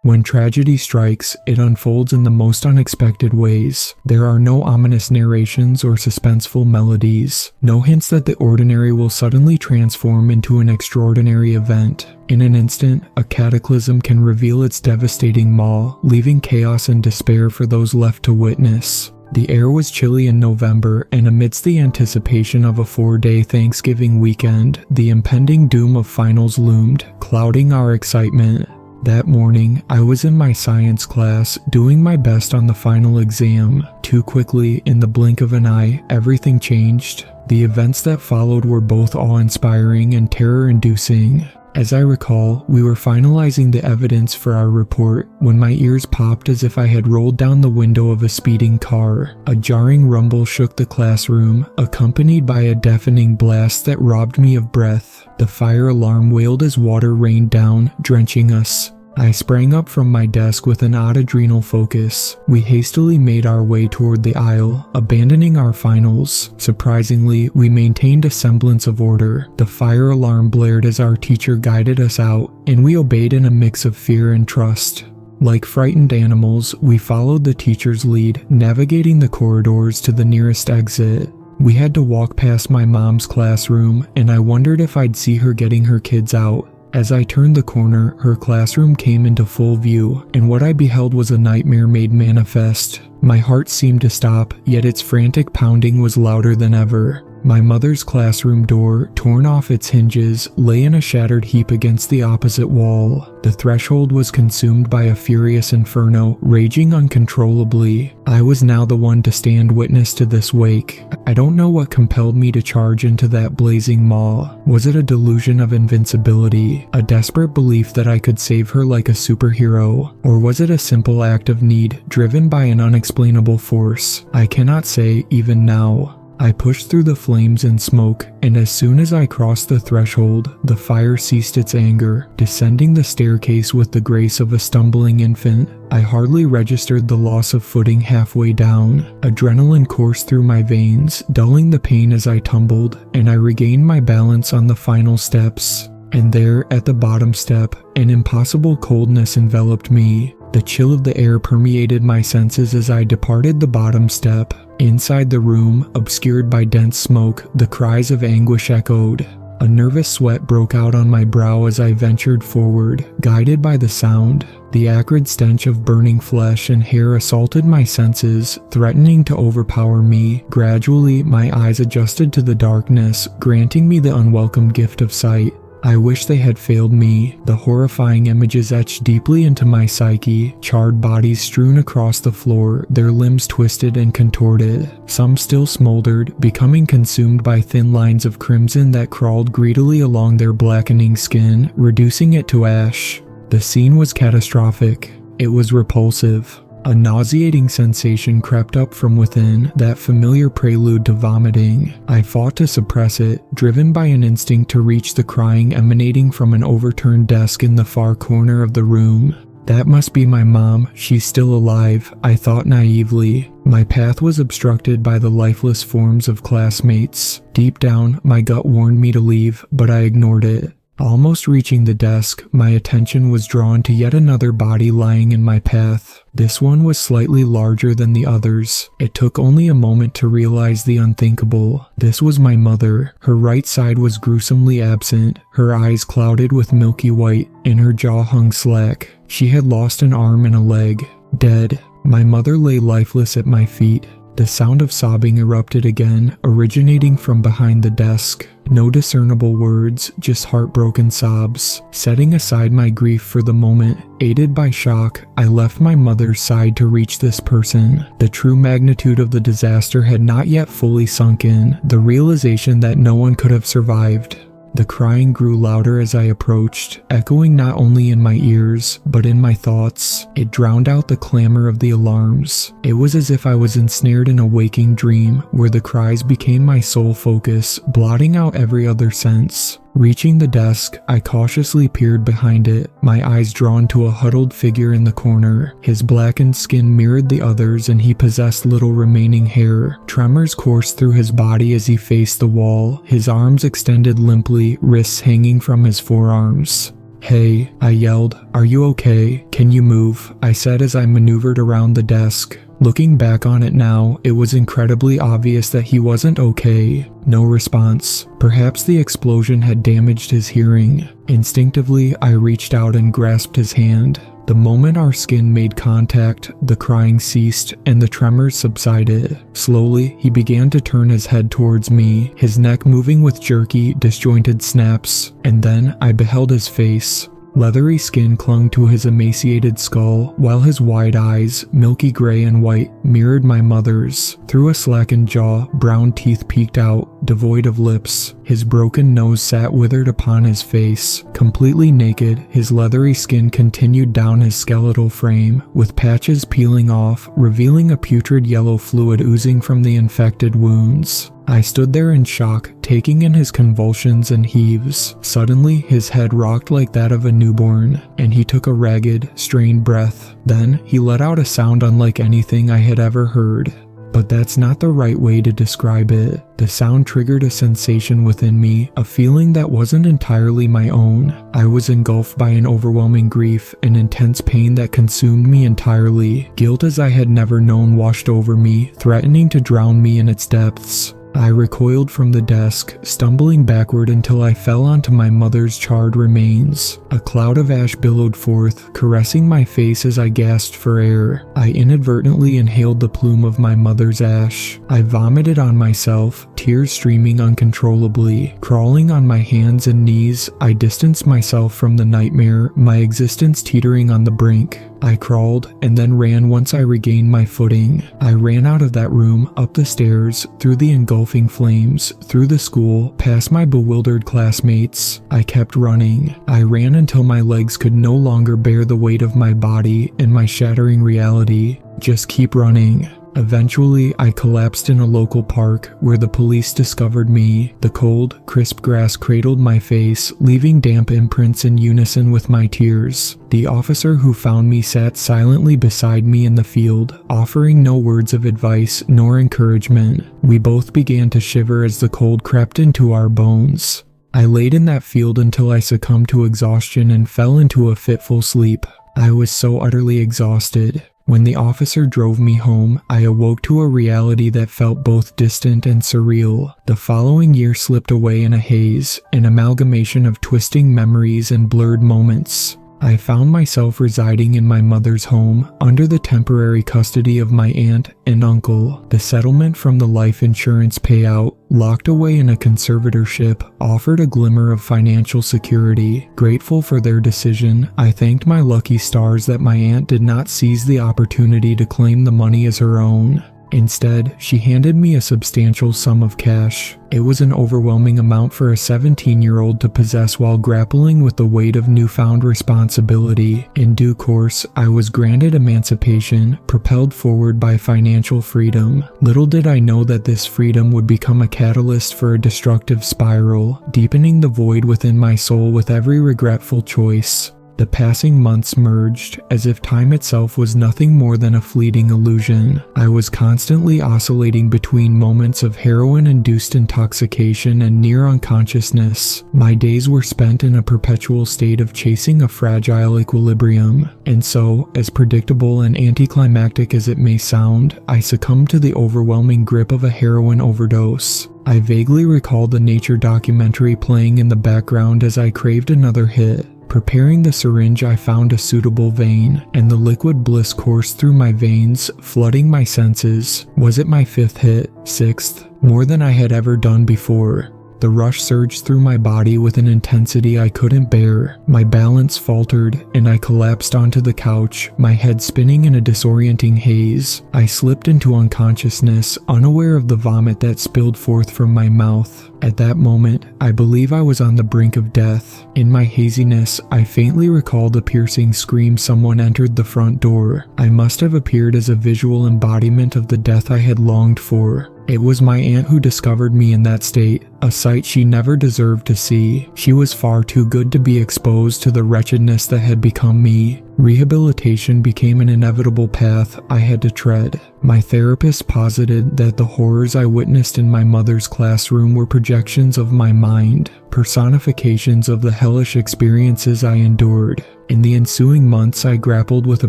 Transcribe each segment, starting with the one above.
When tragedy strikes, it unfolds in the most unexpected ways. There are no ominous narrations or suspenseful melodies, no hints that the ordinary will suddenly transform into an extraordinary event. In an instant, a cataclysm can reveal its devastating maw, leaving chaos and despair for those left to witness. The air was chilly in November, and amidst the anticipation of a 4-day Thanksgiving weekend, the impending doom of finals loomed, clouding our excitement. That morning, I was in my science class, doing my best on the final exam. Too quickly, in the blink of an eye, everything changed. The events that followed were both awe-inspiring and terror-inducing. As I recall, we were finalizing the evidence for our report when my ears popped as if I had rolled down the window of a speeding car. A jarring rumble shook the classroom, accompanied by a deafening blast that robbed me of breath. The fire alarm wailed as water rained down, drenching us. I sprang up from my desk with an odd adrenal focus. We hastily made our way toward the aisle, abandoning our finals. Surprisingly, we maintained a semblance of order. The fire alarm blared as our teacher guided us out, and we obeyed in a mix of fear and trust. Like frightened animals, we followed the teacher's lead, navigating the corridors to the nearest exit. We had to walk past my mom's classroom, and I wondered if I'd see her getting her kids out. As I turned the corner, her classroom came into full view, and what I beheld was a nightmare made manifest. My heart seemed to stop, yet its frantic pounding was louder than ever. My mother's classroom door, torn off its hinges, lay in a shattered heap against the opposite wall. The threshold was consumed by a furious inferno, raging uncontrollably. I was now the one to stand witness to this wake. I don't know what compelled me to charge into that blazing maw. Was it a delusion of invincibility, a desperate belief that I could save her like a superhero, or was it a simple act of need driven by an unexplainable force? I cannot say even now. I pushed through the flames and smoke, and as soon as I crossed the threshold, the fire ceased its anger, descending the staircase with the grace of a stumbling infant. I hardly registered the loss of footing halfway down. Adrenaline coursed through my veins, dulling the pain as I tumbled, and I regained my balance on the final steps. And there, at the bottom step, an impossible coldness enveloped me. The chill of the air permeated my senses as I departed the bottom step. Inside the room, obscured by dense smoke, the cries of anguish echoed. A nervous sweat broke out on my brow as I ventured forward, guided by the sound. The acrid stench of burning flesh and hair assaulted my senses, threatening to overpower me. Gradually, my eyes adjusted to the darkness, granting me the unwelcome gift of sight. I wish they had failed me. The horrifying images etched deeply into my psyche, charred bodies strewn across the floor, their limbs twisted and contorted. Some still smoldered, becoming consumed by thin lines of crimson that crawled greedily along their blackening skin, reducing it to ash. The scene was catastrophic. It was repulsive. A nauseating sensation crept up from within, that familiar prelude to vomiting. I fought to suppress it, driven by an instinct to reach the crying emanating from an overturned desk in the far corner of the room. That must be my mom, she's still alive, I thought naively. My path was obstructed by the lifeless forms of classmates. Deep down, my gut warned me to leave, but I ignored it. Almost reaching the desk, my attention was drawn to yet another body lying in my path. This one was slightly larger than the others. It took only a moment to realize the unthinkable. This was my mother. Her right side was gruesomely absent, her eyes clouded with milky white, and her jaw hung slack. She had lost an arm and a leg. Dead. My mother lay lifeless at my feet. The sound of sobbing erupted again, originating from behind the desk. No discernible words, just heartbroken sobs. Setting aside my grief for the moment, aided by shock, I left my mother's side to reach this person. The true magnitude of the disaster had not yet fully sunk in, the realization that no one could have survived. The crying grew louder as I approached, echoing not only in my ears, but in my thoughts. It drowned out the clamor of the alarms. It was as if I was ensnared in a waking dream, where the cries became my sole focus, blotting out every other sense. Reaching the desk, I cautiously peered behind it, my eyes drawn to a huddled figure in the corner. His blackened skin mirrored the others and he possessed little remaining hair. Tremors coursed through his body as he faced the wall, his arms extended limply, wrists hanging from his forearms. "Hey," I yelled. "Are you okay? Can you move?" I said as I maneuvered around the desk. Looking back on it now, it was incredibly obvious that he wasn't okay. No response. Perhaps the explosion had damaged his hearing. Instinctively, I reached out and grasped his hand. The moment our skin made contact, the crying ceased and the tremors subsided. Slowly, he began to turn his head towards me, his neck moving with jerky, disjointed snaps, and then I beheld his face. Leathery skin clung to his emaciated skull, while his wide eyes, milky gray and white, mirrored my mother's. Through a slackened jaw, brown teeth peeked out, devoid of lips. His broken nose sat withered upon his face. Completely naked, his leathery skin continued down his skeletal frame, with patches peeling off, revealing a putrid yellow fluid oozing from the infected wounds. I stood there in shock, taking in his convulsions and heaves. Suddenly, his head rocked like that of a newborn, and he took a ragged, strained breath. Then, he let out a sound unlike anything I had ever heard. But that's not the right way to describe it. The sound triggered a sensation within me, a feeling that wasn't entirely my own. I was engulfed by an overwhelming grief, an intense pain that consumed me entirely. Guilt as I had never known washed over me, threatening to drown me in its depths. I recoiled from the desk, stumbling backward until I fell onto my mother's charred remains. A cloud of ash billowed forth, caressing my face as I gasped for air. I inadvertently inhaled the plume of my mother's ash. I vomited on myself, tears streaming uncontrollably. Crawling on my hands and knees, I distanced myself from the nightmare, my existence teetering on the brink. I crawled and then ran once I regained my footing. I ran out of that room, up the stairs, through the engulfing flames, through the school, past my bewildered classmates. I kept running. I ran until my legs could no longer bear the weight of my body and my shattering reality. Just keep running. Eventually, I collapsed in a local park where the police discovered me. The cold, crisp grass cradled my face, leaving damp imprints in unison with my tears. The officer who found me sat silently beside me in the field, offering no words of advice nor encouragement. We both began to shiver as the cold crept into our bones. I laid in that field until I succumbed to exhaustion and fell into a fitful sleep. I was so utterly exhausted. When the officer drove me home, I awoke to a reality that felt both distant and surreal. The following year slipped away in a haze, an amalgamation of twisting memories and blurred moments. I found myself residing in my mother's home, under the temporary custody of my aunt and uncle. The settlement from the life insurance payout, locked away in a conservatorship, offered a glimmer of financial security. Grateful for their decision, I thanked my lucky stars that my aunt did not seize the opportunity to claim the money as her own. Instead, she handed me a substantial sum of cash. It was an overwhelming amount for a 17-year-old to possess while grappling with the weight of newfound responsibility. In due course, I was granted emancipation, propelled forward by financial freedom. Little did I know that this freedom would become a catalyst for a destructive spiral, deepening the void within my soul with every regretful choice. The passing months merged, as if time itself was nothing more than a fleeting illusion. I was constantly oscillating between moments of heroin-induced intoxication and near unconsciousness. My days were spent in a perpetual state of chasing a fragile equilibrium. And so, as predictable and anticlimactic as it may sound, I succumbed to the overwhelming grip of a heroin overdose. I vaguely recall the nature documentary playing in the background as I craved another hit. Preparing the syringe, I found a suitable vein, and the liquid bliss coursed through my veins, flooding my senses. Was it my fifth hit? Sixth? More than I had ever done before. The rush surged through my body with an intensity I couldn't bear. My balance faltered, and I collapsed onto the couch, my head spinning in a disorienting haze. I slipped into unconsciousness, unaware of the vomit that spilled forth from my mouth. At that moment, I believe I was on the brink of death. In my haziness, I faintly recall the piercing scream someone entered the front door. I must have appeared as a visual embodiment of the death I had longed for. It was my aunt who discovered me in that state, a sight she never deserved to see. She was far too good to be exposed to the wretchedness that had become me. Rehabilitation became an inevitable path I had to tread. My therapist posited that the horrors I witnessed in my mother's classroom were projections of my mind, personifications of the hellish experiences I endured. In the ensuing months, I grappled with a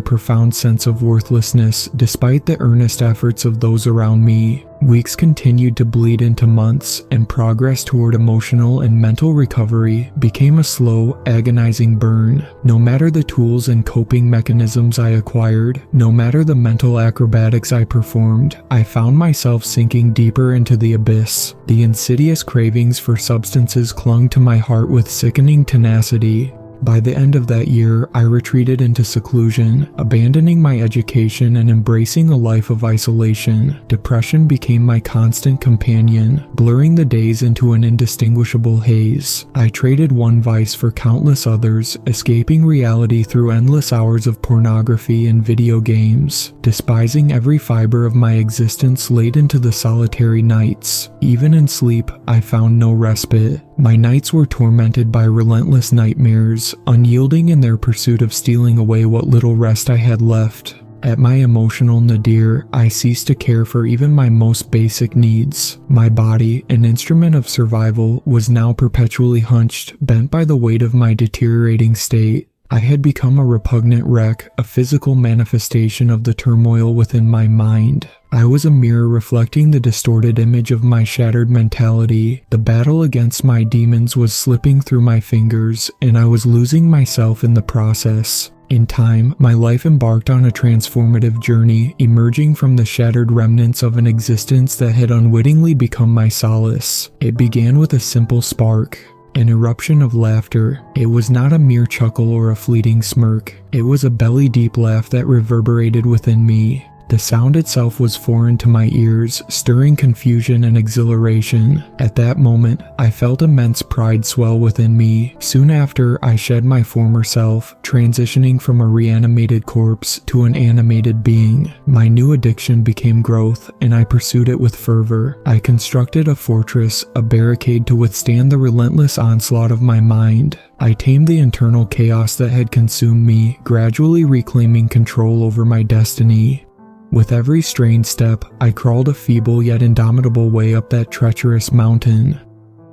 profound sense of worthlessness despite the earnest efforts of those around me. Weeks continued to bleed into months, and progress toward emotional and mental recovery became a slow, agonizing burn. No matter the tools and coping mechanisms I acquired, no matter the mental acrobatics I performed, I found myself sinking deeper into the abyss. The insidious cravings for substances clung to my heart with sickening tenacity. By the end of that year, I retreated into seclusion, abandoning my education and embracing a life of isolation. Depression became my constant companion, blurring the days into an indistinguishable haze. I traded one vice for countless others, escaping reality through endless hours of pornography and video games, despising every fiber of my existence late into the solitary nights. Even in sleep, I found no respite. My nights were tormented by relentless nightmares, unyielding in their pursuit of stealing away what little rest I had left. At my emotional nadir, I ceased to care for even my most basic needs. My body, an instrument of survival, was now perpetually hunched, bent by the weight of my deteriorating state. I had become a repugnant wreck, a physical manifestation of the turmoil within my mind. I was a mirror reflecting the distorted image of my shattered mentality. The battle against my demons was slipping through my fingers, and I was losing myself in the process. In time, my life embarked on a transformative journey, emerging from the shattered remnants of an existence that had unwittingly become my solace. It began with a simple spark. An eruption of laughter. It was not a mere chuckle or a fleeting smirk. It was a belly-deep laugh that reverberated within me. The sound itself was foreign to my ears, stirring confusion and exhilaration. At that moment, I felt immense pride swell within me. Soon after, I shed my former self, transitioning from a reanimated corpse to an animated being. My new addiction became growth, and I pursued it with fervor. I constructed a fortress, a barricade to withstand the relentless onslaught of my mind. I tamed the internal chaos that had consumed me, gradually reclaiming control over my destiny. With every strained step, I crawled a feeble yet indomitable way up that treacherous mountain.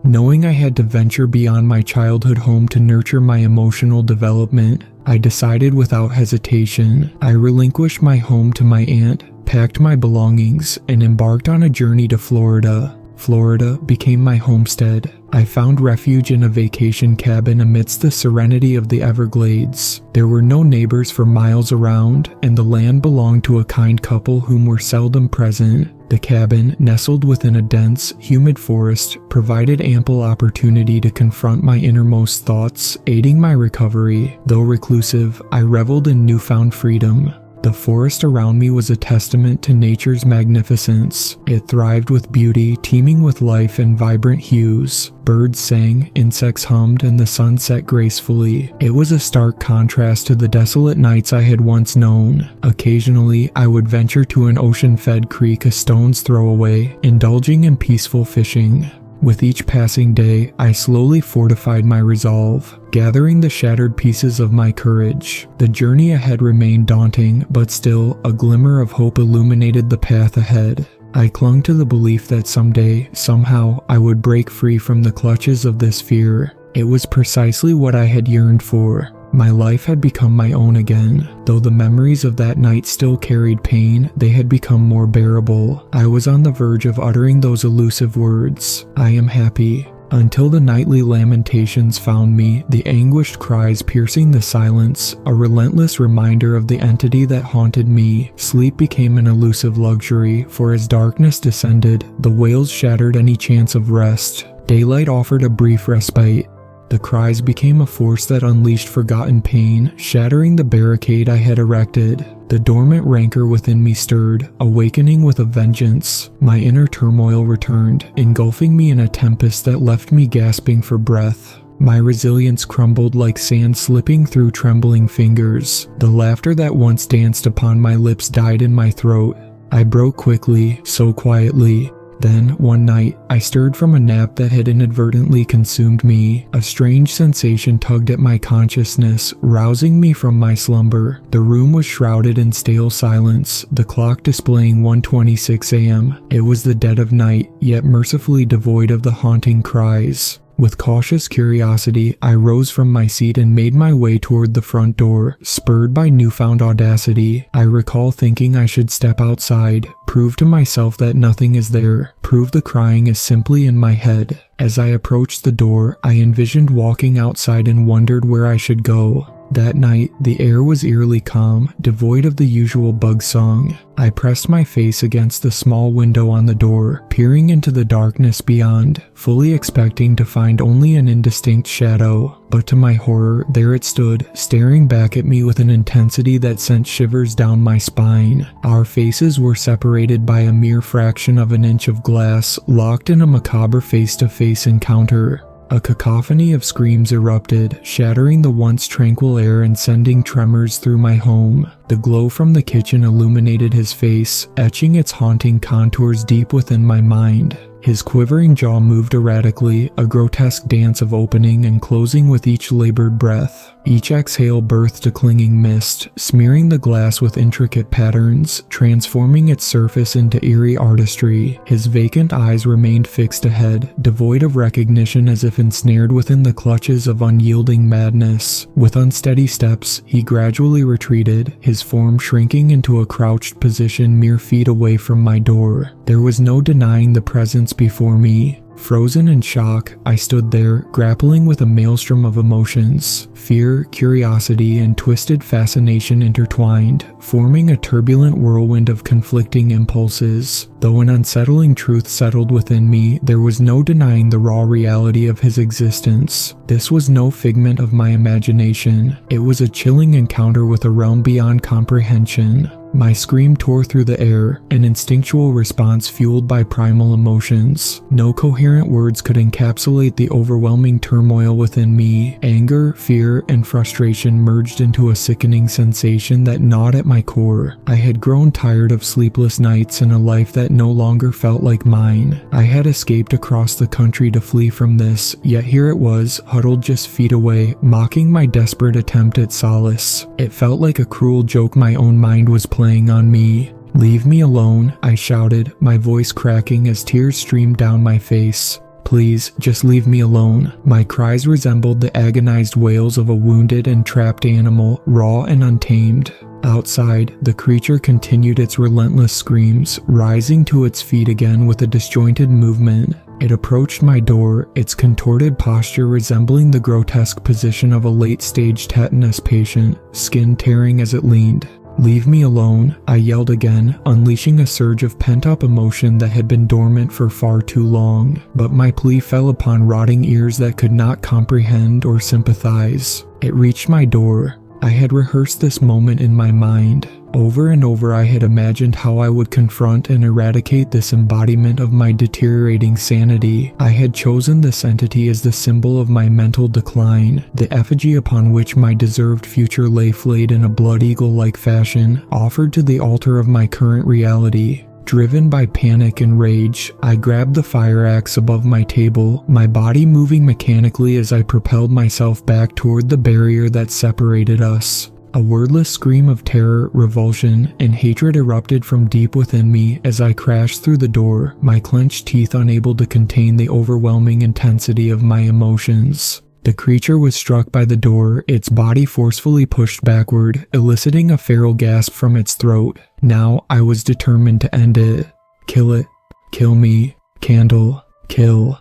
Knowing I had to venture beyond my childhood home to nurture my emotional development, I decided without hesitation. I relinquished my home to my aunt, packed my belongings, and embarked on a journey to Florida. Florida became my homestead. I found refuge in a vacation cabin amidst the serenity of the Everglades. There were no neighbors for miles around, and the land belonged to a kind couple whom were seldom present. The cabin, nestled within a dense, humid forest, provided ample opportunity to confront my innermost thoughts, aiding my recovery. Though reclusive, I reveled in newfound freedom. The forest around me was a testament to nature's magnificence. It thrived with beauty, teeming with life and vibrant hues. Birds sang, insects hummed, and the sun set gracefully. It was a stark contrast to the desolate nights I had once known. Occasionally, I would venture to an ocean-fed creek a stone's throw away, indulging in peaceful fishing. With each passing day, I slowly fortified my resolve, gathering the shattered pieces of my courage. The journey ahead remained daunting, but still, a glimmer of hope illuminated the path ahead. I clung to the belief that someday, somehow, I would break free from the clutches of this fear. It was precisely what I had yearned for. My life had become my own again. Though the memories of that night still carried pain, they had become more bearable. I was on the verge of uttering those elusive words, "I am happy," until the nightly lamentations found me, the anguished cries piercing the silence, a relentless reminder of the entity that haunted me. Sleep became an elusive luxury, for as darkness descended, the wails shattered any chance of rest. Daylight offered a brief respite. The cries became a force that unleashed forgotten pain, shattering the barricade I had erected. The dormant rancor within me stirred, awakening with a vengeance. My inner turmoil returned, engulfing me in a tempest that left me gasping for breath. My resilience crumbled like sand slipping through trembling fingers. The laughter that once danced upon my lips died in my throat. I broke quickly, so quietly. Then, one night, I stirred from a nap that had inadvertently consumed me. A strange sensation tugged at my consciousness, rousing me from my slumber. The room was shrouded in stale silence, the clock displaying 1:26 a.m. It was the dead of night, yet mercifully devoid of the haunting cries. With cautious curiosity, I rose from my seat and made my way toward the front door, spurred by newfound audacity. I recall thinking I should step outside, prove to myself that nothing is there, prove the crying is simply in my head. As I approached the door, I envisioned walking outside and wondered where I should go. That night, the air was eerily calm, devoid of the usual bug song. I pressed my face against the small window on the door, peering into the darkness beyond, fully expecting to find only an indistinct shadow. But to my horror, there it stood, staring back at me with an intensity that sent shivers down my spine. Our faces were separated by a mere fraction of an inch of glass, locked in a macabre face-to-face encounter. A cacophony of screams erupted, shattering the once tranquil air and sending tremors through my home. The glow from the kitchen illuminated his face, etching its haunting contours deep within my mind. His quivering jaw moved erratically, a grotesque dance of opening and closing with each labored breath. Each exhale birthed a clinging mist, smearing the glass with intricate patterns, transforming its surface into eerie artistry. His vacant eyes remained fixed ahead, devoid of recognition, as if ensnared within the clutches of unyielding madness. With unsteady steps, he gradually retreated, his form shrinking into a crouched position mere feet away from my door. There was no denying the presence before me. Frozen in shock, I stood there, grappling with a maelstrom of emotions. Fear, curiosity, and twisted fascination intertwined, forming a turbulent whirlwind of conflicting impulses. Though an unsettling truth settled within me, there was no denying the raw reality of his existence. This was no figment of my imagination. It was a chilling encounter with a realm beyond comprehension. My scream tore through the air, an instinctual response fueled by primal emotions. No coherent words could encapsulate the overwhelming turmoil within me. Anger, fear, and frustration merged into a sickening sensation that gnawed at my core. I had grown tired of sleepless nights and a life that no longer felt like mine. I had escaped across the country to flee from this, yet here it was, huddled just feet away, mocking my desperate attempt at solace. It felt like a cruel joke my own mind was playing on me. "Leave me alone," I shouted, my voice cracking as tears streamed down my face. "Please, just leave me alone." My cries resembled the agonized wails of a wounded and trapped animal, raw and untamed. Outside, the creature continued its relentless screams, rising to its feet again with a disjointed movement. It approached my door, its contorted posture resembling the grotesque position of a late-stage tetanus patient, skin tearing as it leaned. "Leave me alone," I yelled again, unleashing a surge of pent-up emotion that had been dormant for far too long. But my plea fell upon rotting ears that could not comprehend or sympathize. It reached my door. I had rehearsed this moment in my mind. Over and over I had imagined how I would confront and eradicate this embodiment of my deteriorating sanity. I had chosen this entity as the symbol of my mental decline, the effigy upon which my deserved future lay flayed in a blood eagle-like fashion, offered to the altar of my current reality. Driven by panic and rage, I grabbed the fire axe above my table, my body moving mechanically as I propelled myself back toward the barrier that separated us. A wordless scream of terror, revulsion, and hatred erupted from deep within me as I crashed through the door, my clenched teeth unable to contain the overwhelming intensity of my emotions. The creature was struck by the door, its body forcefully pushed backward, eliciting a feral gasp from its throat. Now I was determined to end it. "Kill it. Kill me. Candle. Kill."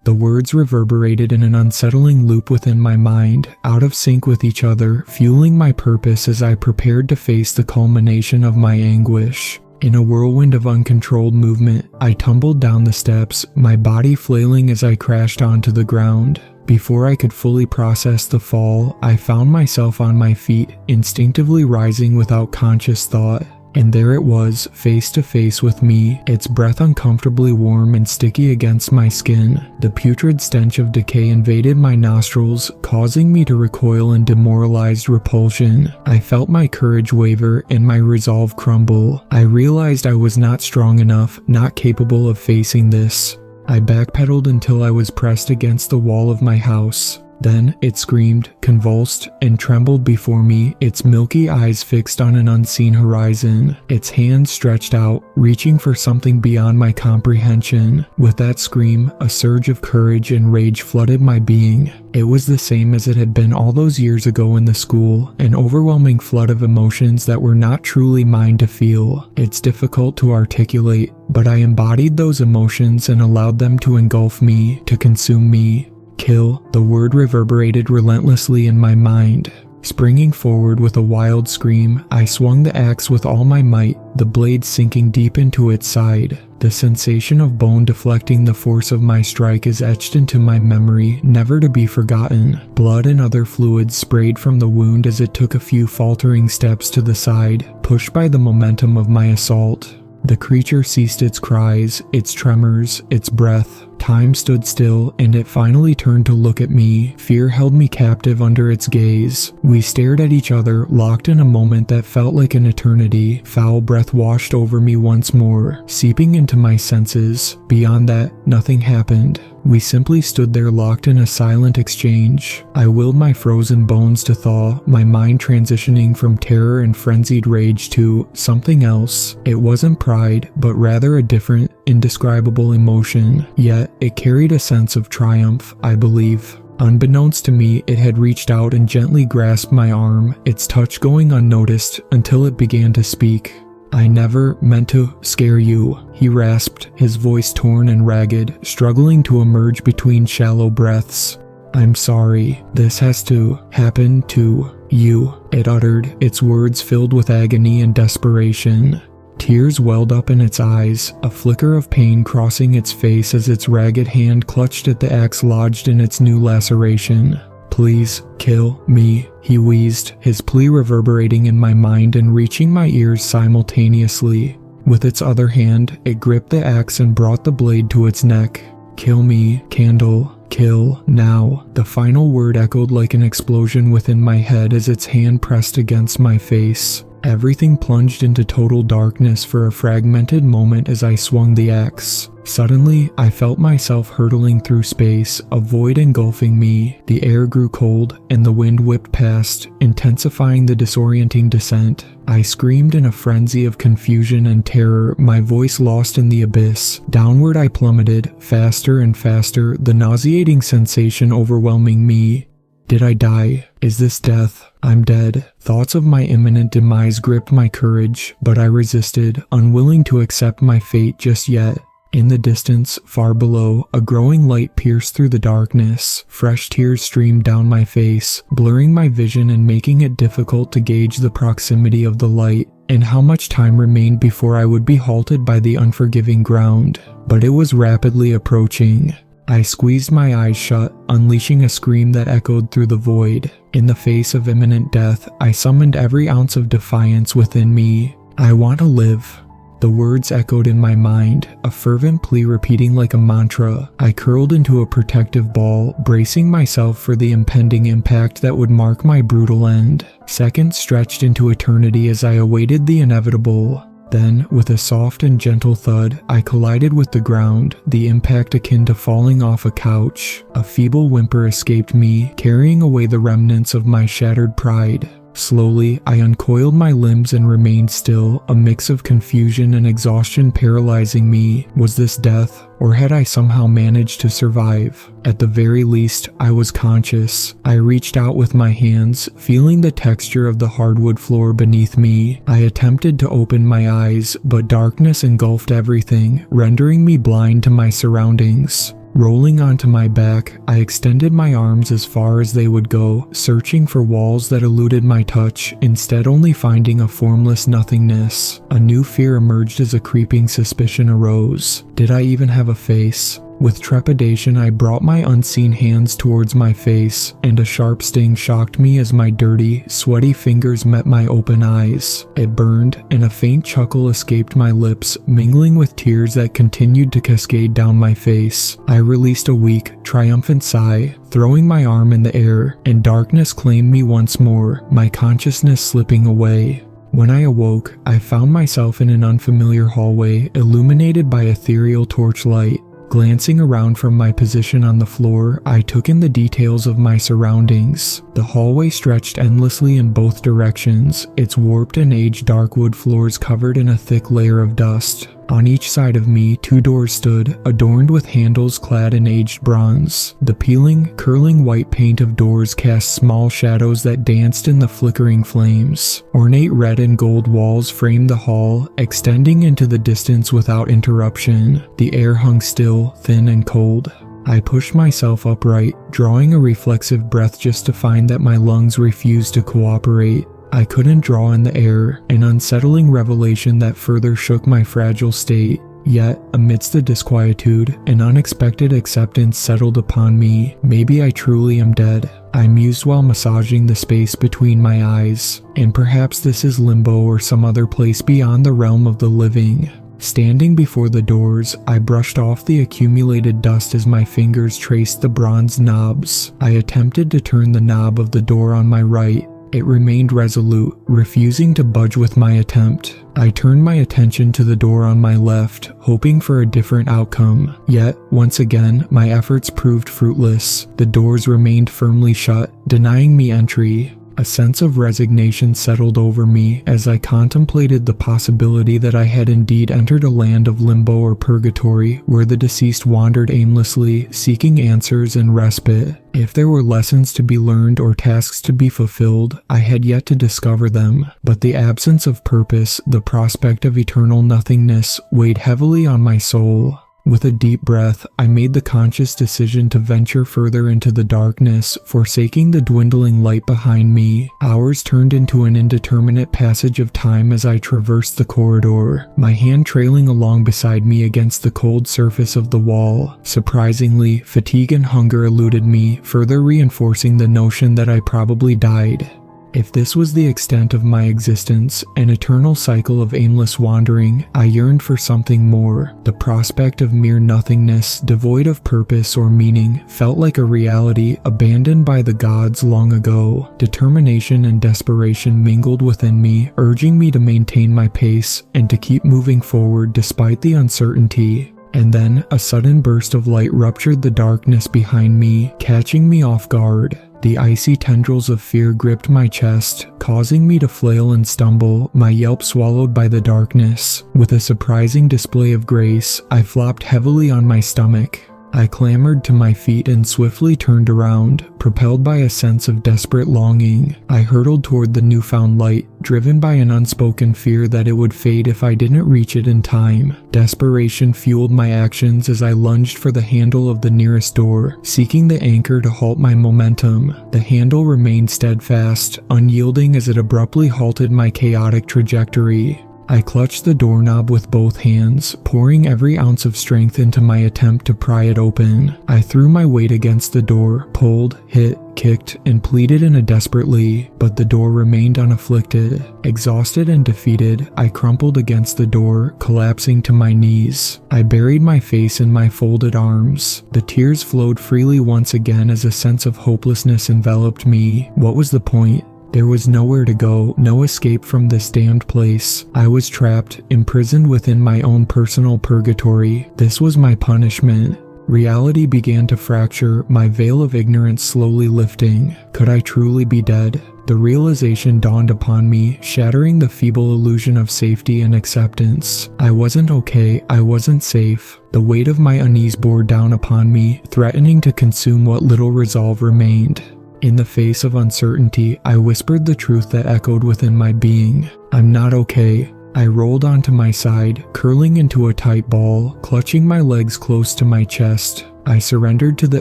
The words reverberated in an unsettling loop within my mind, out of sync with each other, fueling my purpose as I prepared to face the culmination of my anguish. In a whirlwind of uncontrolled movement, I tumbled down the steps, my body flailing as I crashed onto the ground. Before I could fully process the fall, I found myself on my feet, instinctively rising without conscious thought. and there it was, face to face with me, its breath uncomfortably warm and sticky against my skin. The putrid stench of decay invaded my nostrils, causing me to recoil in demoralized repulsion. I felt my courage waver and my resolve crumble. I realized I was not strong enough, not capable of facing this. I backpedaled until I was pressed against the wall of my house. Then it screamed, convulsed, and trembled before me, its milky eyes fixed on an unseen horizon, its hands stretched out, reaching for something beyond my comprehension. With that scream, a surge of courage and rage flooded my being. It was the same as it had been all those years ago in the school, an overwhelming flood of emotions that were not truly mine to feel. It's difficult to articulate, but I embodied those emotions and allowed them to engulf me, to consume me. Kill, the word reverberated relentlessly in my mind. Springing forward with a wild scream, I swung the axe with all my might, the blade sinking deep into its side. The sensation of bone deflecting the force of my strike is etched into my memory, never to be forgotten. Blood and other fluids sprayed from the wound as it took a few faltering steps to the side, pushed by the momentum of my assault. The creature ceased its cries, its tremors, its breath. Time stood still, and it finally turned to look at me. Fear held me captive under its gaze. We stared at each other, locked in a moment that felt like an eternity. Foul breath washed over me once more, seeping into my senses. Beyond that, nothing happened. We simply stood there locked in a silent exchange. I willed my frozen bones to thaw, my mind transitioning from terror and frenzied rage to something else. It wasn't pride, but rather a different, indescribable emotion. Yet, it carried a sense of triumph, I believe. Unbeknownst to me, it had reached out and gently grasped my arm, its touch going unnoticed until it began to speak. "I never meant to scare you," he rasped, his voice torn and ragged, struggling to emerge between shallow breaths. "I'm sorry. This has to happen to you," it uttered, its words filled with agony and desperation. Tears welled up in its eyes, a flicker of pain crossing its face as its ragged hand clutched at the axe lodged in its new laceration. "Please, kill me," he wheezed, his plea reverberating in my mind and reaching my ears simultaneously. With its other hand, it gripped the axe and brought the blade to its neck. "Kill me, Candle. Kill, now." The final word echoed like an explosion within my head as its hand pressed against my face. Everything plunged into total darkness for a fragmented moment as I swung the axe. Suddenly, I felt myself hurtling through space, a void engulfing me. The air grew cold, and the wind whipped past, intensifying the disorienting descent. I screamed in a frenzy of confusion and terror, my voice lost in the abyss. Downward I plummeted, faster and faster, the nauseating sensation overwhelming me. Did I die? Is this death? I'm dead. Thoughts of my imminent demise gripped my courage, but I resisted, unwilling to accept my fate just yet. In the distance, far below, a growing light pierced through the darkness. Fresh tears streamed down my face, blurring my vision and making it difficult to gauge the proximity of the light, and how much time remained before I would be halted by the unforgiving ground. But it was rapidly approaching. I squeezed my eyes shut, unleashing a scream that echoed through the void. In the face of imminent death, I summoned every ounce of defiance within me. "I want to live." The words echoed in my mind, a fervent plea repeating like a mantra. I curled into a protective ball, bracing myself for the impending impact that would mark my brutal end. Seconds stretched into eternity as I awaited the inevitable. Then, with a soft and gentle thud, I collided with the ground, the impact akin to falling off a couch. A feeble whimper escaped me, carrying away the remnants of my shattered pride. Slowly, I uncoiled my limbs and remained still, a mix of confusion and exhaustion paralyzing me. Was this death, or had I somehow managed to survive? At the very least, I was conscious. I reached out with my hands, feeling the texture of the hardwood floor beneath me. I attempted to open my eyes, but darkness engulfed everything, rendering me blind to my surroundings. Rolling onto my back, I extended my arms as far as they would go, searching for walls that eluded my touch, instead only finding a formless nothingness. A new fear emerged as a creeping suspicion arose. Did I even have a face? With trepidation, I brought my unseen hands towards my face, and a sharp sting shocked me as my dirty, sweaty fingers met my open eyes. It burned, and a faint chuckle escaped my lips, mingling with tears that continued to cascade down my face. I released a weak, triumphant sigh, throwing my arm in the air, and darkness claimed me once more, my consciousness slipping away. When I awoke, I found myself in an unfamiliar hallway illuminated by ethereal torchlight. Glancing around from my position on the floor, I took in the details of my surroundings. The hallway stretched endlessly in both directions, its warped and aged dark wood floors covered in a thick layer of dust. On each side of me, 2 doors stood, adorned with handles clad in aged bronze. The peeling, curling white paint of doors cast small shadows that danced in the flickering flames. Ornate red and gold walls framed the hall, extending into the distance without interruption. The air hung still, thin and cold. I pushed myself upright, drawing a reflexive breath just to find that my lungs refused to cooperate. I couldn't draw in the air, an unsettling revelation that further shook my fragile state. Yet, amidst the disquietude, an unexpected acceptance settled upon me. Maybe I truly am dead, I mused while massaging the space between my eyes. And perhaps this is limbo or some other place beyond the realm of the living. Standing before the doors, I brushed off the accumulated dust as my fingers traced the bronze knobs. I attempted to turn the knob of the door on my right. It remained resolute, refusing to budge with my attempt. I turned my attention to the door on my left, hoping for a different outcome. Yet, once again, my efforts proved fruitless. The doors remained firmly shut, denying me entry. A sense of resignation settled over me as I contemplated the possibility that I had indeed entered a land of limbo or purgatory where the deceased wandered aimlessly, seeking answers and respite. If there were lessons to be learned or tasks to be fulfilled, I had yet to discover them. But the absence of purpose, the prospect of eternal nothingness, weighed heavily on my soul. With a deep breath, I made the conscious decision to venture further into the darkness, forsaking the dwindling light behind me. Hours turned into an indeterminate passage of time as I traversed the corridor, my hand trailing along beside me against the cold surface of the wall. Surprisingly, fatigue and hunger eluded me, further reinforcing the notion that I probably died. If this was the extent of my existence, an eternal cycle of aimless wandering, I yearned for something more. The prospect of mere nothingness, devoid of purpose or meaning, felt like a reality abandoned by the gods long ago. Determination and desperation mingled within me, urging me to maintain my pace and to keep moving forward despite the uncertainty. And then, a sudden burst of light ruptured the darkness behind me, catching me off guard. The icy tendrils of fear gripped my chest, causing me to flail and stumble, my yelp swallowed by the darkness. With a surprising display of grace, I flopped heavily on my stomach. I clambered to my feet and swiftly turned around, propelled by a sense of desperate longing. I hurtled toward the newfound light, driven by an unspoken fear that it would fade if I didn't reach it in time. Desperation fueled my actions as I lunged for the handle of the nearest door, seeking the anchor to halt my momentum. The handle remained steadfast, unyielding as it abruptly halted my chaotic trajectory. I clutched the doorknob with both hands, pouring every ounce of strength into my attempt to pry it open. I threw my weight against the door, pulled, hit, kicked, and pleaded in a desperate plea, but the door remained unafflicted. Exhausted and defeated, I crumpled against the door, collapsing to my knees. I buried my face in my folded arms. The tears flowed freely once again as a sense of hopelessness enveloped me. What was the point? There was nowhere to go, no escape from this damned place. I was trapped, imprisoned within my own personal purgatory. This was my punishment. Reality began to fracture, my veil of ignorance slowly lifting. Could I truly be dead? The realization dawned upon me, shattering the feeble illusion of safety and acceptance. I wasn't okay, I wasn't safe. The weight of my unease bore down upon me, threatening to consume what little resolve remained. In the face of uncertainty, I whispered the truth that echoed within my being. I'm not okay. I rolled onto my side, curling into a tight ball, clutching my legs close to my chest. I surrendered to the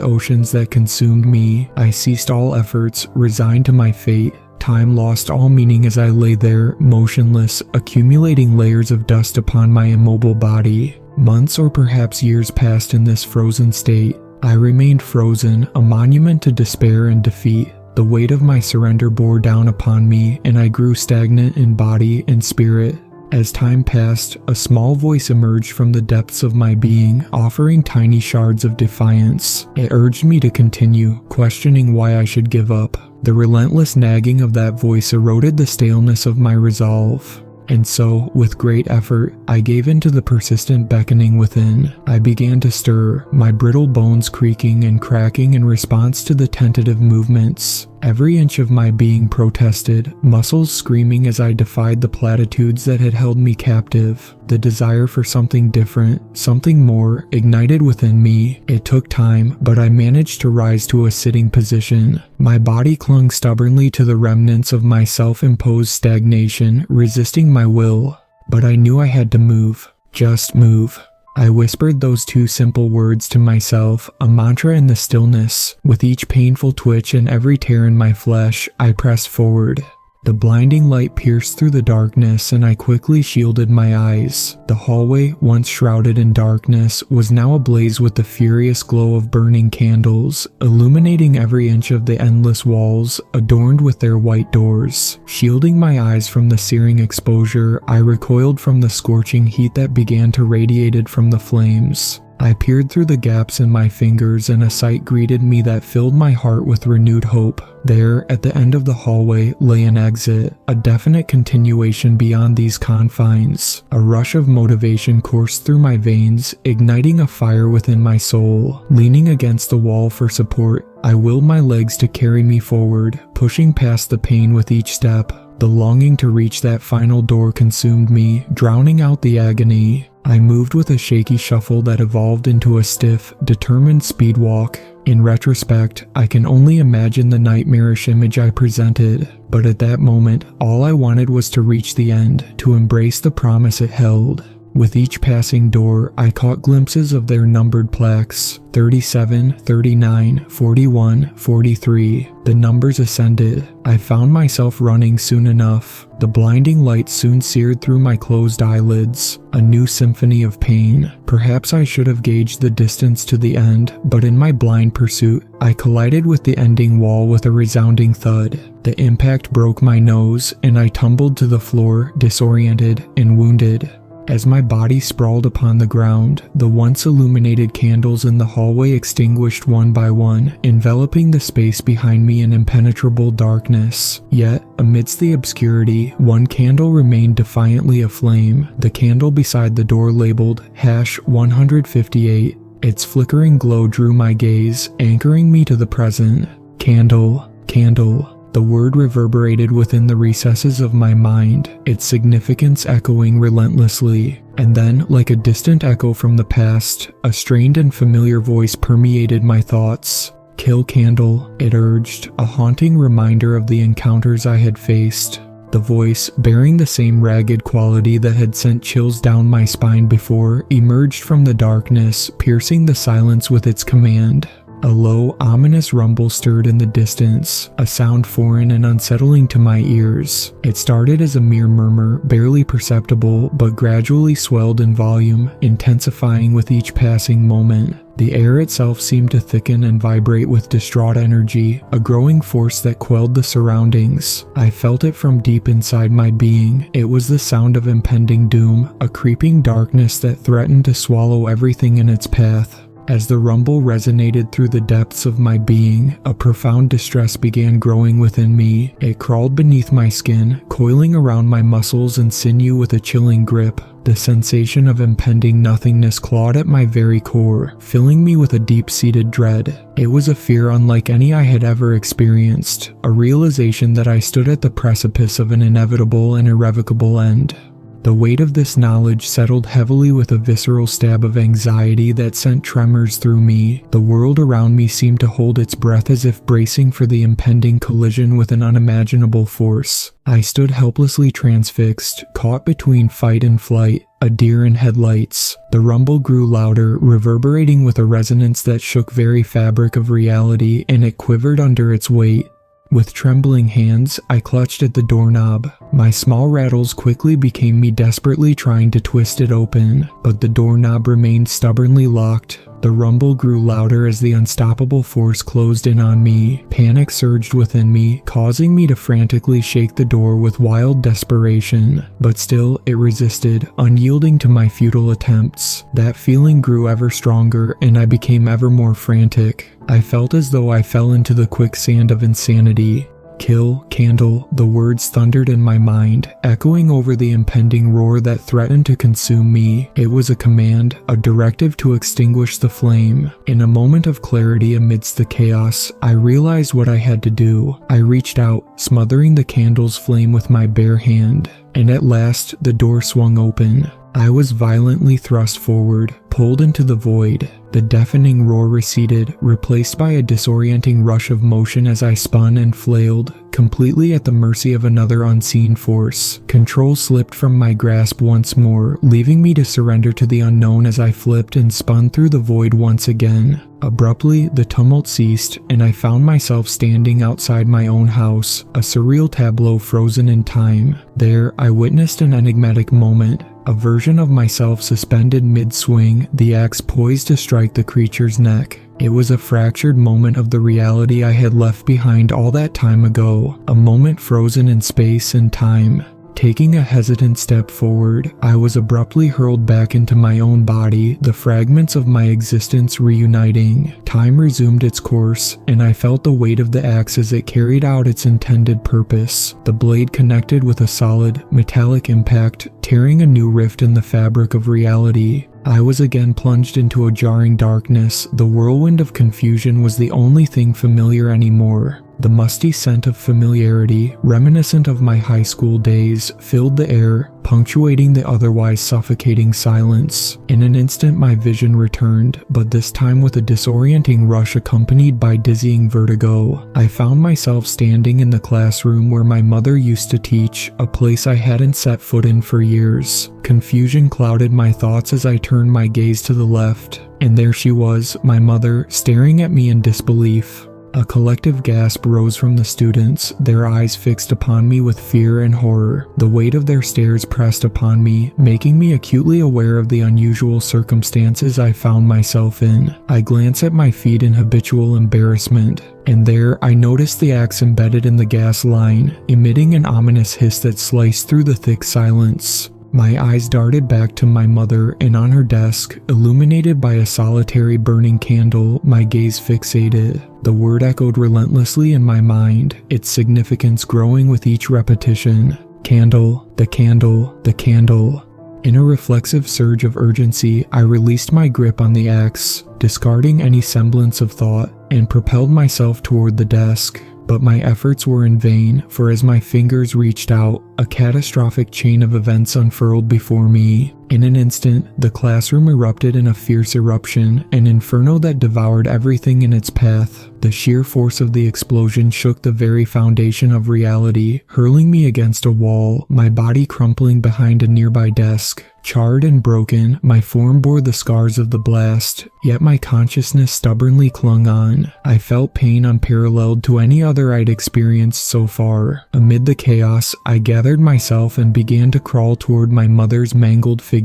oceans that consumed me. I ceased all efforts, resigned to my fate. Time lost all meaning as I lay there, motionless, accumulating layers of dust upon my immobile body. Months or perhaps years passed in this frozen state. I remained frozen, a monument to despair and defeat. The weight of my surrender bore down upon me, and I grew stagnant in body and spirit. As time passed, a small voice emerged from the depths of my being, offering tiny shards of defiance. It urged me to continue, questioning why I should give up. The relentless nagging of that voice eroded the staleness of my resolve. And so, with great effort, I gave in to the persistent beckoning within. I began to stir, my brittle bones creaking and cracking in response to the tentative movements. Every inch of my being protested, muscles screaming as I defied the platitudes that had held me captive. The desire for something different, something more, ignited within me. It took time, but I managed to rise to a sitting position. My body clung stubbornly to the remnants of my self-imposed stagnation, resisting my will. But I knew I had to move. Just move. I whispered those two simple words to myself, a mantra in the stillness. With each painful twitch and every tear in my flesh, I pressed forward. The blinding light pierced through the darkness, and I quickly shielded my eyes. The hallway, once shrouded in darkness, was now ablaze with the furious glow of burning candles, illuminating every inch of the endless walls, adorned with their white doors. Shielding my eyes from the searing exposure, I recoiled from the scorching heat that began to radiate from the flames. I peered through the gaps in my fingers, and a sight greeted me that filled my heart with renewed hope. There, at the end of the hallway, lay an exit, a definite continuation beyond these confines. A rush of motivation coursed through my veins, igniting a fire within my soul. Leaning against the wall for support, I willed my legs to carry me forward, pushing past the pain with each step. The longing to reach that final door consumed me, drowning out the agony. I moved with a shaky shuffle that evolved into a stiff, determined speed walk. In retrospect, I can only imagine the nightmarish image I presented, but at that moment, all I wanted was to reach the end, to embrace the promise it held. With each passing door, I caught glimpses of their numbered plaques, 37, 39, 41, 43. The numbers ascended. I found myself running soon enough. The blinding light soon seared through my closed eyelids, a new symphony of pain. Perhaps I should have gauged the distance to the end, but in my blind pursuit, I collided with the ending wall with a resounding thud. The impact broke my nose, and I tumbled to the floor, disoriented and wounded. As my body sprawled upon the ground, the once illuminated candles in the hallway extinguished one by one, enveloping the space behind me in impenetrable darkness. Yet, amidst the obscurity, one candle remained defiantly aflame, the candle beside the door labeled #158. Its flickering glow drew my gaze, anchoring me to the present. Candle, candle. The word reverberated within the recesses of my mind, its significance echoing relentlessly. And then, like a distant echo from the past, a strained and familiar voice permeated my thoughts. "Kill Candle," it urged, a haunting reminder of the encounters I had faced. The voice, bearing the same ragged quality that had sent chills down my spine before, emerged from the darkness, piercing the silence with its command. A low, ominous rumble stirred in the distance, a sound foreign and unsettling to my ears. It started as a mere murmur, barely perceptible, but gradually swelled in volume, intensifying with each passing moment. The air itself seemed to thicken and vibrate with distraught energy, a growing force that quelled the surroundings. I felt it from deep inside my being. It was the sound of impending doom, a creeping darkness that threatened to swallow everything in its path. As the rumble resonated through the depths of my being, a profound distress began growing within me. It crawled beneath my skin, coiling around my muscles and sinew with a chilling grip. The sensation of impending nothingness clawed at my very core, filling me with a deep-seated dread. It was a fear unlike any I had ever experienced, a realization that I stood at the precipice of an inevitable and irrevocable end. The weight of this knowledge settled heavily with a visceral stab of anxiety that sent tremors through me. The world around me seemed to hold its breath as if bracing for the impending collision with an unimaginable force. I stood helplessly transfixed, caught between fight and flight, a deer in headlights. The rumble grew louder, reverberating with a resonance that shook very fabric of reality, and it quivered under its weight. With trembling hands, I clutched at the doorknob. My small rattles quickly became me desperately trying to twist it open, but the doorknob remained stubbornly locked. The rumble grew louder as the unstoppable force closed in on me. Panic surged within me, causing me to frantically shake the door with wild desperation. But still, it resisted, unyielding to my futile attempts. That feeling grew ever stronger, and I became ever more frantic. I felt as though I fell into the quicksand of insanity. Kill, candle, the words thundered in my mind, echoing over the impending roar that threatened to consume me. It was a command, a directive to extinguish the flame. In a moment of clarity amidst the chaos, I realized what I had to do. I reached out, smothering the candle's flame with my bare hand, and at last the door swung open. I was violently thrust forward, pulled into the void. The deafening roar receded, replaced by a disorienting rush of motion as I spun and flailed, completely at the mercy of another unseen force. Control slipped from my grasp once more, leaving me to surrender to the unknown as I flipped and spun through the void once again. Abruptly, the tumult ceased, and I found myself standing outside my own house, a surreal tableau frozen in time. There, I witnessed an enigmatic moment. A version of myself suspended mid-swing, the axe poised to strike the creature's neck. It was a fractured moment of the reality I had left behind all that time ago, a moment frozen in space and time. Taking a hesitant step forward, I was abruptly hurled back into my own body, the fragments of my existence reuniting. Time resumed its course, and I felt the weight of the axe as it carried out its intended purpose. The blade connected with a solid, metallic impact, tearing a new rift in the fabric of reality. I was again plunged into a jarring darkness. The whirlwind of confusion was the only thing familiar anymore. The musty scent of familiarity, reminiscent of my high school days, filled the air, punctuating the otherwise suffocating silence. In an instant my vision returned, but this time with a disorienting rush accompanied by dizzying vertigo. I found myself standing in the classroom where my mother used to teach, a place I hadn't set foot in for years. Confusion clouded my thoughts as I turned my gaze to the left, and there she was, my mother, staring at me in disbelief. A collective gasp rose from the students, their eyes fixed upon me with fear and horror. The weight of their stares pressed upon me, making me acutely aware of the unusual circumstances I found myself in. I glanced at my feet in habitual embarrassment, and there I noticed the axe embedded in the gas line, emitting an ominous hiss that sliced through the thick silence. My eyes darted back to my mother, and on her desk, illuminated by a solitary burning candle, my gaze fixated. The word echoed relentlessly in my mind, its significance growing with each repetition. Candle, the candle, the candle. In a reflexive surge of urgency, I released my grip on the axe, discarding any semblance of thought, and propelled myself toward the desk. But my efforts were in vain, for as my fingers reached out, a catastrophic chain of events unfurled before me. In an instant, the classroom erupted in a fierce eruption, an inferno that devoured everything in its path. The sheer force of the explosion shook the very foundation of reality, hurling me against a wall, my body crumpling behind a nearby desk. Charred and broken, my form bore the scars of the blast, yet my consciousness stubbornly clung on. I felt pain unparalleled to any other I'd experienced so far. Amid the chaos, I gathered myself and began to crawl toward my mother's mangled figure.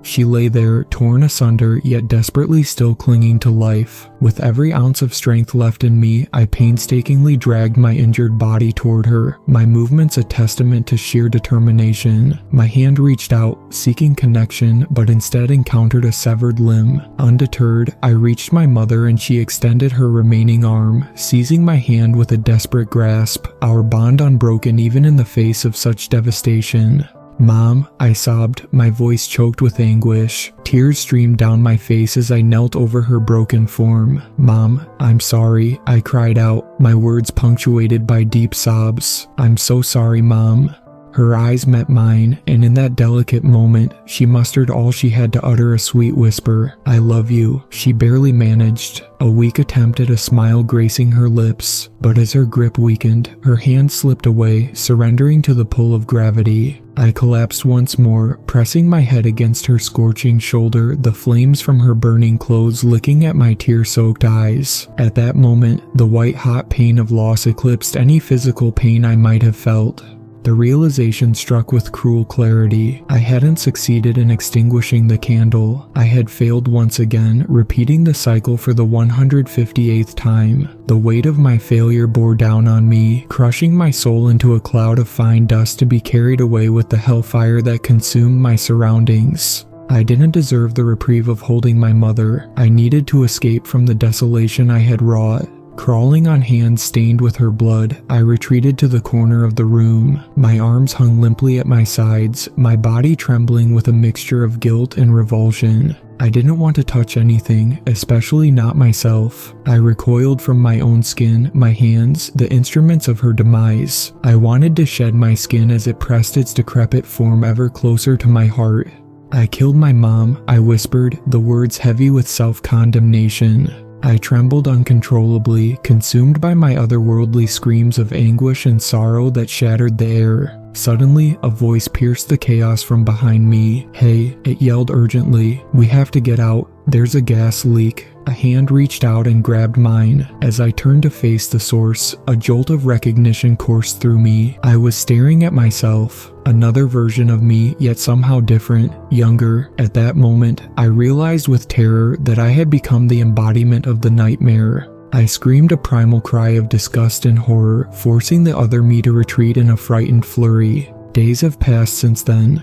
She lay there, torn asunder, yet desperately still clinging to life. With every ounce of strength left in me, I painstakingly dragged my injured body toward her, my movements a testament to sheer determination. My hand reached out, seeking connection, but instead encountered a severed limb. Undeterred, I reached my mother and she extended her remaining arm, seizing my hand with a desperate grasp, our bond unbroken even in the face of such devastation. "Mom," I sobbed, my voice choked with anguish. Tears streamed down my face as I knelt over her broken form. "Mom, I'm sorry," I cried out, my words punctuated by deep sobs. "I'm so sorry, Mom." Her eyes met mine, and in that delicate moment, she mustered all she had to utter, a sweet whisper, "I love you." She barely managed a weak attempt at a smile gracing her lips, but as her grip weakened, her hand slipped away, surrendering to the pull of gravity. I collapsed once more, pressing my head against her scorching shoulder, the flames from her burning clothes licking at my tear-soaked eyes. At that moment, the white-hot pain of loss eclipsed any physical pain I might have felt. The realization struck with cruel clarity. I hadn't succeeded in extinguishing the candle. I had failed once again, repeating the cycle for the 158th time. The weight of my failure bore down on me, crushing my soul into a cloud of fine dust to be carried away with the hellfire that consumed my surroundings. I didn't deserve the reprieve of holding my mother. I needed to escape from the desolation I had wrought. Crawling on hands stained with her blood, I retreated to the corner of the room. My arms hung limply at my sides, my body trembling with a mixture of guilt and revulsion. I didn't want to touch anything, especially not myself. I recoiled from my own skin, my hands, the instruments of her demise. I wanted to shed my skin as it pressed its decrepit form ever closer to my heart. "I killed my mom," I whispered, the words heavy with self-condemnation. I trembled uncontrollably, consumed by my otherworldly screams of anguish and sorrow that shattered the air. Suddenly, a voice pierced the chaos from behind me. "Hey," it yelled urgently, "we have to get out. There's a gas leak." A hand reached out and grabbed mine. As I turned to face the source, a jolt of recognition coursed through me. I was staring at myself. Another version of me, yet somehow different, younger. At that moment, I realized with terror that I had become the embodiment of the nightmare. I screamed a primal cry of disgust and horror, forcing the other me to retreat in a frightened flurry. Days have passed since then.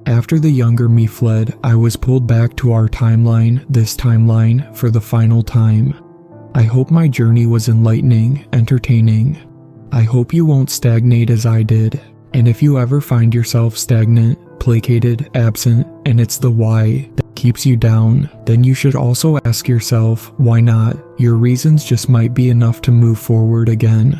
After the younger me fled, I was pulled back to our timeline, this timeline, for the final time. I hope my journey was enlightening, entertaining. I hope you won't stagnate as I did. And if you ever find yourself stagnant, placated, absent, and it's the why that keeps you down, then you should also ask yourself, why not? Your reasons just might be enough to move forward again.